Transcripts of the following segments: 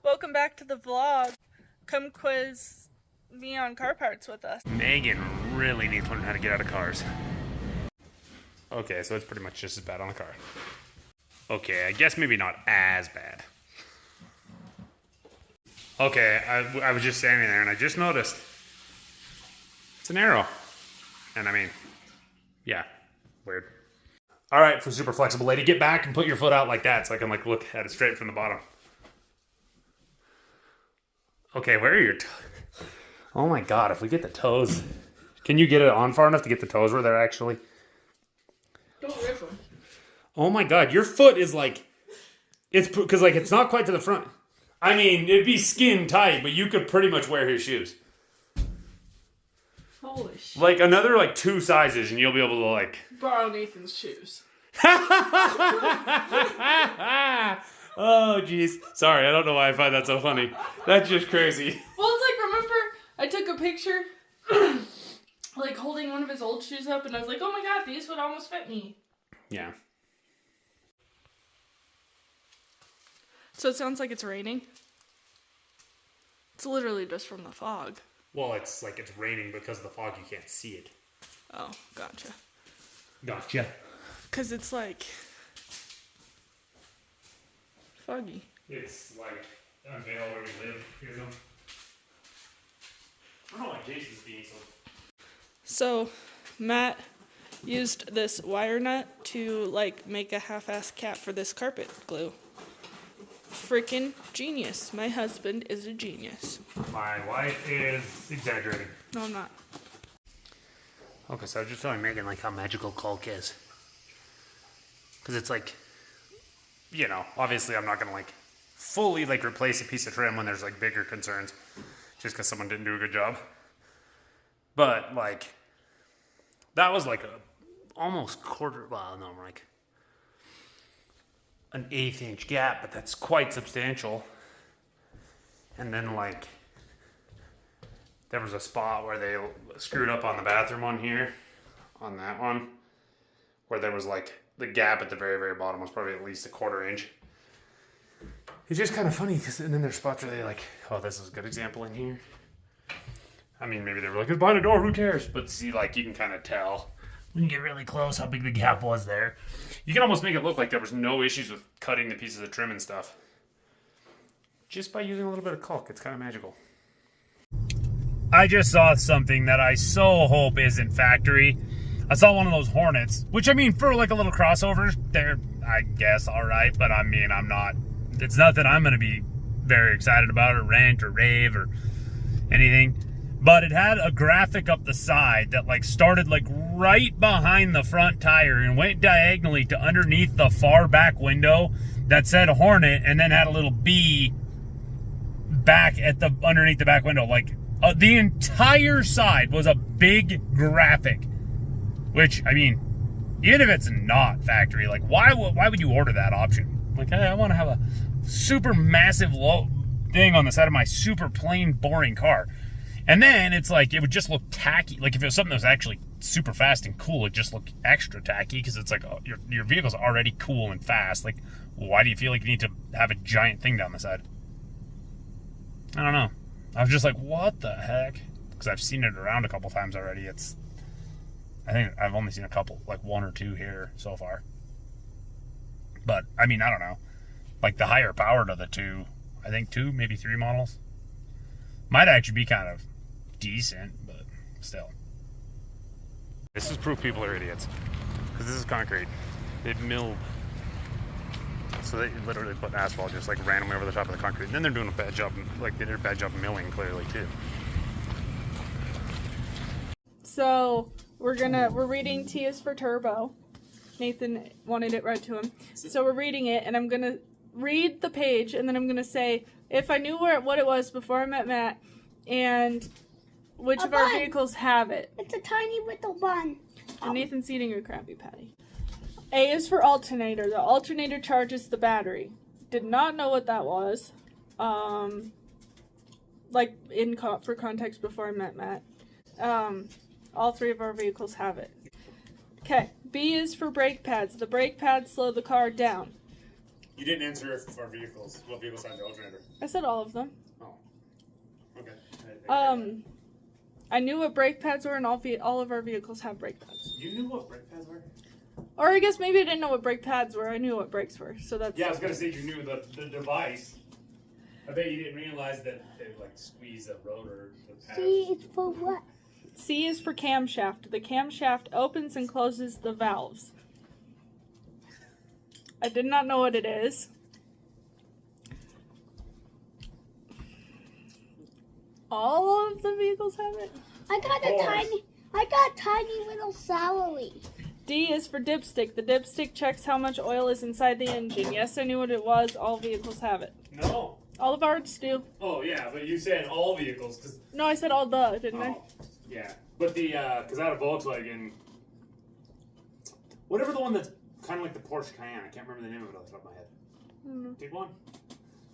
Welcome back to the vlog. Come quiz me on car parts with us. Megan really needs to learn how to get out of cars. Okay, so it's pretty much just as bad on the car. Okay, I guess maybe not as bad. Okay, I was just standing there and I just noticed it's an arrow. And I mean, yeah, weird. All right, for super flexible lady, get back and put your foot out like that so I can like look at it straight from the bottom. Okay, where are your oh my god, if we get the toes. Can you get it on far enough to get the toes where they're actually? Don't rip them. Oh my god, your foot is like, it's because like it's not quite to the front. I mean, it'd be skin tight, but you could pretty much wear his shoes. Holy shit. Like another like 2 sizes and you'll be able to like. Borrow Nathan's shoes. Oh jeez. Sorry, I don't know why I find that so funny. That's just crazy. Well, it's like, remember I took a picture like holding one of his old shoes up and I was like, oh my god, these would almost fit me. Yeah. So it sounds like it's raining? It's literally just from the fog. Well, it's like it's raining because of the fog, you can't see it. Oh, gotcha. Gotcha. Because it's like foggy. It's like unveil where we live. Here's them. I don't know why Jason's being so. So Matt used this wire nut to like make a half-ass cap for this carpet glue. Freaking genius. My husband is a genius. My wife is exaggerating. No, I'm not. Okay, so I was just telling Megan like how magical caulk is. Because it's like, you know, obviously I'm not going to like fully like replace a piece of trim when there's like bigger concerns. Just because someone didn't do a good job. But like, that was like a almost quarter, well no, like an 1/8 inch gap, but that's quite substantial. And then like, there was a spot where they screwed up on the bathroom on here, on that one, where there was like, the gap at the very, very bottom was probably at least a 1/4 inch. It's just kind of funny, because and then there's spots where they like, oh, this is a good example in here. I mean, maybe they were like, it's behind a door, who cares? But see, like, you can kind of tell when you get really close how big the gap was there. You can almost make it look like there was no issues with cutting the pieces of trim and stuff. Just by using a little bit of caulk. It's kind of magical. I just saw something that I so hope isn't factory. I saw one of those Hornets, which I mean, for like a little crossover, they're, I guess, all right. But I mean, it's nothing I'm going to be very excited about or rent or rave or anything. But it had a graphic up the side that like started like right behind the front tire and went diagonally to underneath the far back window that said Hornet, and then had a little B back at the underneath the back window. Like the entire side was a big graphic. Which, I mean, even if it's not factory, like why would you order that option? Like, hey, I want to have a super massive low thing on the side of my super plain boring car. And then it's like, it would just look tacky. Like if it was something that was actually super fast and cool, it'd just look extra tacky, because it's like, oh, your vehicle's already cool and fast. Like, why do you feel like you need to have a giant thing down the side? I don't know. I was just like, what the heck? Because I've seen it around a couple times already. I think I've only seen a couple, like 1 or 2 here so far. But, I mean, I don't know. Like the higher powered of the two, I think 2, maybe 3 models, might actually be kind of decent, but still. This is proof people are idiots. Because this is concrete. They've milled. So they literally put asphalt just like randomly over the top of the concrete. And then they're doing a bad job, like they did a bad job milling clearly too. So we're reading T is for Turbo. Nathan wanted it read to him. So we're reading it, and I'm gonna read the page, and then I'm gonna say if I knew what it was before I met Matt, and which of our vehicles have it. It's a tiny little bun. And Nathan's eating a Krabby Patty. A is for alternator. The alternator charges the battery. Did not know what that was. Like for context before I met Matt. All 3 of our vehicles have it. Okay, B is for brake pads. The brake pads slow the car down. You didn't answer for vehicles. What vehicles have the alternator? I said all of them. Oh. Okay. I knew what brake pads were, and all of our vehicles have brake pads. You knew what brake pads were? Or I guess maybe I didn't know what brake pads were. I knew what brakes were, so that's... Yeah, I was gonna say you knew the device. I bet you didn't realize that they like squeeze a rotor. C is for what? C is for camshaft. The camshaft opens and closes the valves. I did not know what it is. All of the vehicles have it. I got tiny little celery. D is for dipstick. The dipstick checks how much oil is inside the engine. Yes, I knew what it was. All vehicles have it. No. All of ours do. Oh yeah, but you said all vehicles because. No, I said all the, didn't I? Yeah, but the because I had a Volkswagen. Whatever the one that's kind of like the Porsche Cayenne. I can't remember the name of it off the top of my head. Mm-hmm. Big one.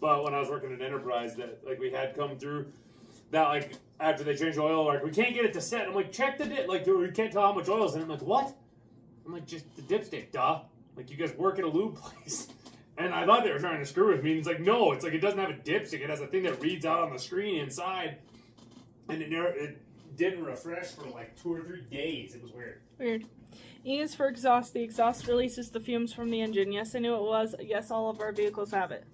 But when I was working at Enterprise, that like we had come through. That like after they changed the oil, like we can't get it to set. I'm like, check the dip. Like we can't tell how much oil's in it. I'm like, what? I'm like, just the dipstick, duh. Like you guys work at a lube place. And I thought they were trying to screw with me. And it's like, no, it's like it doesn't have a dipstick. It has a thing that reads out on the screen inside. And it didn't refresh for like 2 or 3 days. It was weird. Weird. E is for exhaust. The exhaust releases the fumes from the engine. Yes, I knew it was. Yes, all of our vehicles have it.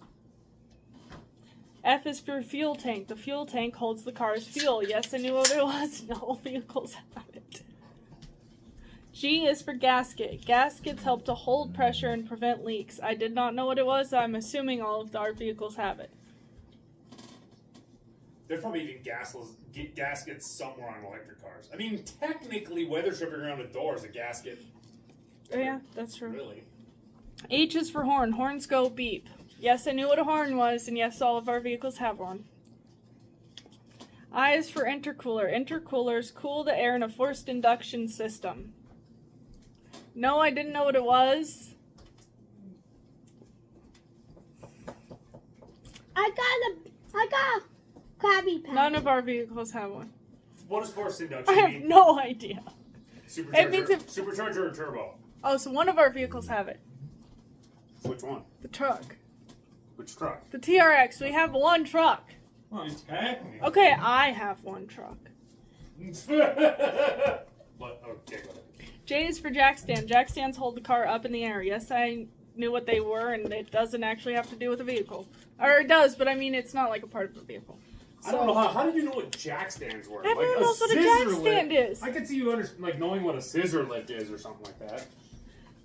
F is for fuel tank. The fuel tank holds the car's fuel. Yes, I knew what it was. And all vehicles have it. G is for gasket. Gaskets help to hold pressure and prevent leaks. I did not know what it was. I'm assuming all of our vehicles have it. There's probably even gaskets somewhere on electric cars. I mean, technically, weather stripping around a door is a gasket. Oh, yeah, that's true. Really? H is for horn. Horns go beep. Yes, I knew what a horn was, and yes, all of our vehicles have one. I is for intercooler. Intercoolers cool the air in a forced induction system. No, I didn't know what it was. I got a Krabby Patty. None of our vehicles have one. What does forced induction I have mean? no idea. Supercharger, It means if- supercharger or turbo? Oh, so one of our vehicles have it. Which one? The truck. Which truck? The TRX. We have one truck. Well, exactly. Okay, I have one truck. What? Okay, go ahead. J is for jack stand. Jack stands hold the car up in the air. Yes, I knew what they were, and it doesn't actually have to do with a vehicle. Or it does, but I mean, it's not like a part of the vehicle. I don't know how did you know what jack stands were? Everyone like knows what a jack scissor stand lift. is. I could see you like knowing what a scissor lift is or something like that.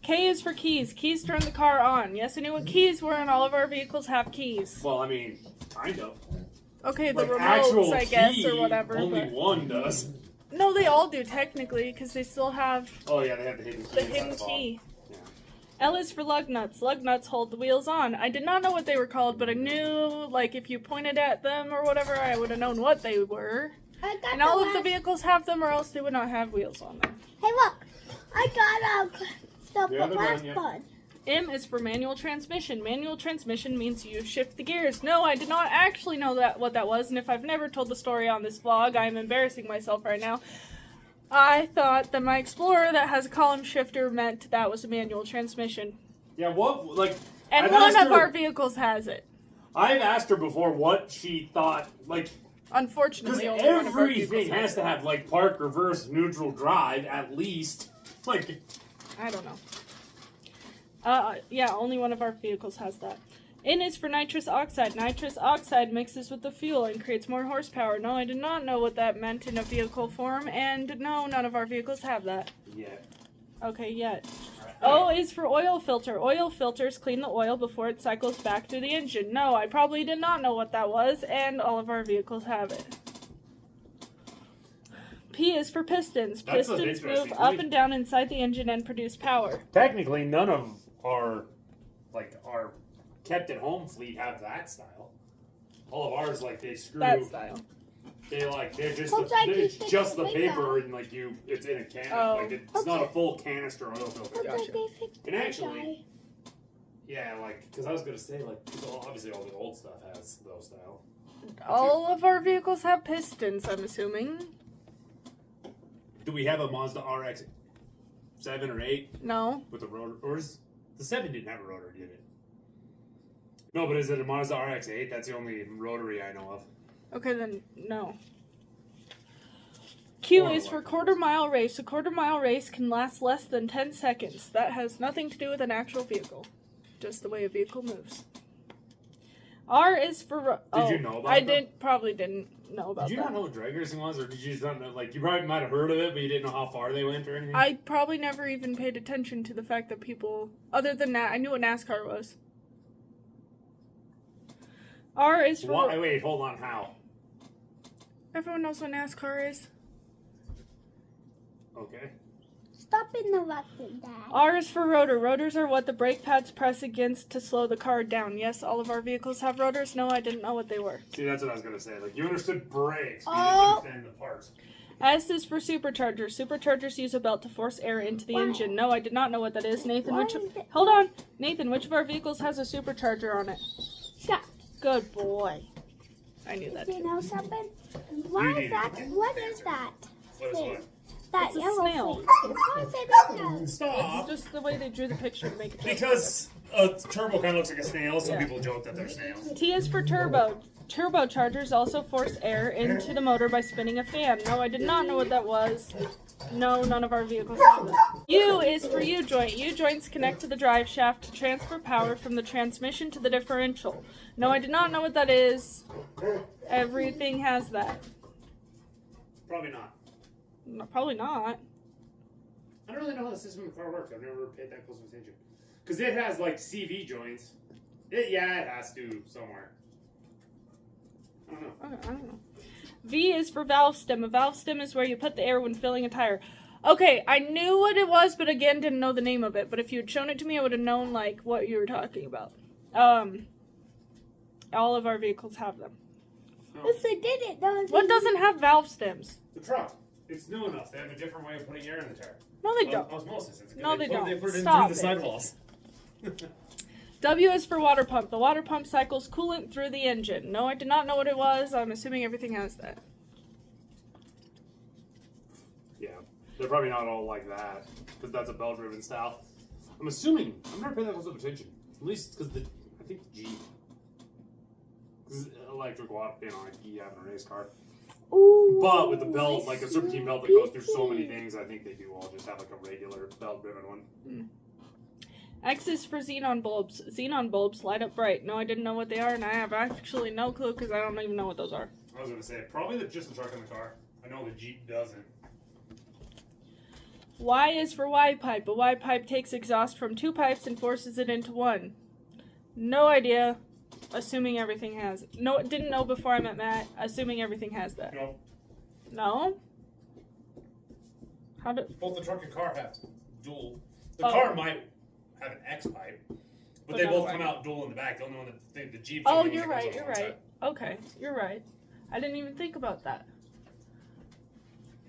K is for keys. Keys turn the car on. Yes, I knew what keys were, and all of our vehicles have keys. Well, I mean, kind of. Okay, the Like actual remotes, I guess, key, or whatever. Only But... one does. No, they all do, technically, because they still have Oh yeah, they have the hidden key. the inside hidden the bottom. key. Yeah. L is for lug nuts. Lug nuts hold the wheels on. I did not know what they were called, but I knew, like, if you pointed at them or whatever, I would have known what they were. I got And all of the last- vehicles have them, or else they would not have wheels on them. Hey, look. I got the Yeah, they're last done, yeah. one. M is for manual transmission. Manual transmission means you shift the gears. No, I did not actually know what that was, and if I've never told the story on this vlog, I'm embarrassing myself right now. I thought that my Explorer that has a column shifter meant that was a manual transmission. Yeah, what like? And I've one asked of her- our vehicles has it. I've asked her before what she thought, like, because Unfortunately, only one of our everything vehicles has to have like park, reverse, neutral, drive at least. Like, I don't know. Yeah, only one of our vehicles has that. N is for nitrous oxide. Nitrous oxide mixes with the fuel and creates more horsepower. No, I did not know what that meant in a vehicle form, and no, none of our vehicles have that. yeah. Okay, yet. O is for oil filter. Oil filters clean the oil before it cycles back through the engine. No, I probably did not know what that was, and all of our vehicles have it. P is for pistons. That's Pistons interesting. move up and down inside the engine and produce power. Technically, none of our kept at home fleet have that style. All of ours, like, they screw. That style. They're just Looks like it's you just the fixed the paper window. and like it's in a can. Oh. Like it's not a full canister oil filter. Looks Gotcha. like they fixed And the actually- guy. Yeah, like because I was gonna say like 'cause obviously all the old stuff has those style. All of our vehicles have pistons, I'm assuming. Do we have a Mazda RX 7 or 8 No. with a rotor? Or is the 7 didn't have a rotor, did it? No, but is it a Mazda RX-8? That's the only rotary I know of. Okay, then no. Q Or is for like- quarter mile race. A quarter mile race can last less than 10 seconds. That has nothing to do with an actual vehicle. Just the way a vehicle moves. R is for... Did you know about I that? probably didn't know about Did you that. not know what drag racing was, or did you just not know? Like, you probably might have heard of it, but you didn't know how far they went or anything? I probably never even paid attention to the fact that people... Other than that, I knew what NASCAR was. R is for... What? Wait, hold on, how? Everyone knows what NASCAR is. Okay. Stop interrupting, Dad. R is for rotor. Rotors are what the brake pads press against to slow the car down. Yes, all of our vehicles have rotors. No, I didn't know what they were. See, that's what I was going to say. Like, you understood brakes, but you Oh. didn't understand the parts. S is for superchargers. Superchargers use a belt to force air into the engine. No, I did not know what that is. Nathan, Why which... is it- Hold on. Nathan, which of our vehicles has a supercharger on it? Stop. Good boy. I knew that You too. know something? Why need is that? What is that? What is what? That It's a yellow snail. thing. Why is it a snail? It's Stop! just the way they drew the picture to make it look Because a turbo kind of looks like a snail. Some Yeah. people joke that they're snails. T is for turbo. Turbochargers also force air into the motor by spinning a fan. No, I did not know what that was. No, none of our vehicles have that. U is for U-joint. U-joints connect to the drive shaft to transfer power from the transmission to the differential. No, I did not know what that is. Everything has that. Probably not. No, probably not. I don't really know how the system of the car works. I've never paid that close of attention. Because it has, like, CV joints. It has to somewhere. I don't know. Okay, I don't know. V is for valve stem. A valve stem is where you put the air when filling a tire. Okay, I knew what it was, but again, didn't know the name of it. But if you had shown it to me, I would have known, like, what you were talking about. All of our vehicles have them. If they did it, though. What doesn't have valve stems? The truck. It's new enough. They have a different way of putting air in the tire. No, they don't. Osmosis. It's No, they don't. They put it in Stop through the it. sidewalls. W is for water pump. The water pump cycles coolant through the engine. No, I did not know what it was. I'm assuming everything has that. Yeah. They're probably not all like that. Because that's a belt-driven style. I'm assuming. I've never paid that close of attention. At least because I think the Jeep. Because electric water, like you have in a race car. Ooh, But with the belt, like a serpentine belt that goes through so many things, I think they do all just have like a regular belt-driven one. X is for xenon bulbs. Xenon bulbs light up bright. No, I didn't know what they are, and I have actually no clue because I don't even know what those are. I was gonna say probably just the truck in the car. I know the Jeep doesn't. Y is for Y pipe. A Y pipe takes exhaust from two pipes and forces it into one. No idea. Assuming everything has it. No, didn't know before I met Matt. Assuming everything has that. No, No? How do... both the truck and car have dual. The Oh. car might have an X pipe, but they not both a come Y. out dual in the back. The only one that the Jeep's. Oh, the only one you're that goes right, on you're one right. Okay, you're right. I didn't even think about that.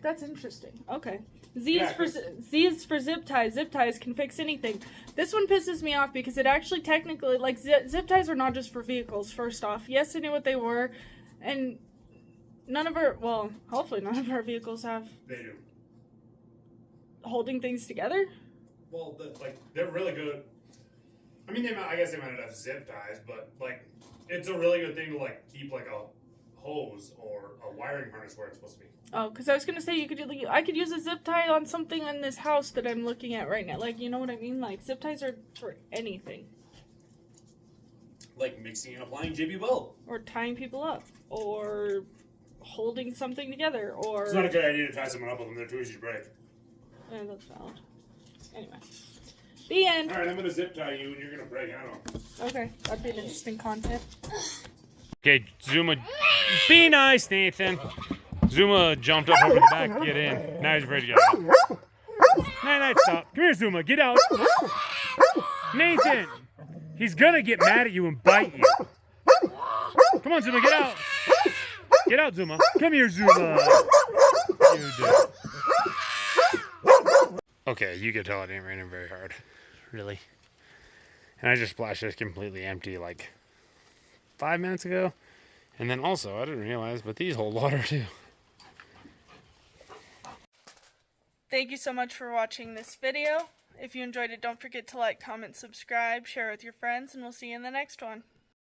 That's interesting. Okay. Z is for zip ties. Zip ties can fix anything. This one pisses me off because it actually technically, like, zip ties are not just for vehicles, first off. Yes, I knew what they were, and none of our, well, hopefully none of our vehicles have They do. holding things together. Well, they're really good. I mean, I guess they might not have zip ties, but like, it's a really good thing to like keep like a hose or a wiring harness where it's supposed to be. Oh, because I was gonna say I could use a zip tie on something in this house that I'm looking at right now. Like, you know what I mean? Like, zip ties are for anything, Like mixing and applying JB Weld. or tying people up, or holding something together, or. It's not a good idea to tie someone up with them. They're too easy to break. Yeah, that's valid. Anyway, the end. All right, I'm gonna zip tie you, and you're gonna break. I don't know. Okay, that'd be an interesting content. Okay, Zuma, be nice, Nathan. Zuma jumped up over the back to get in. Now he's ready to get out. Night, stop. Come here, Zuma. Get out. Nathan, he's gonna get mad at you and bite you. Come on, Zuma, get out. Get out, Zuma. Come here, Zuma. You do. Okay, you can tell it ain't raining very hard. Really. And I just splashed this completely empty like 5 minutes ago. And then also, I didn't realize, but these hold water too. Thank you so much for watching this video. If you enjoyed it, don't forget to like, comment, subscribe, share with your friends, and we'll see you in the next one.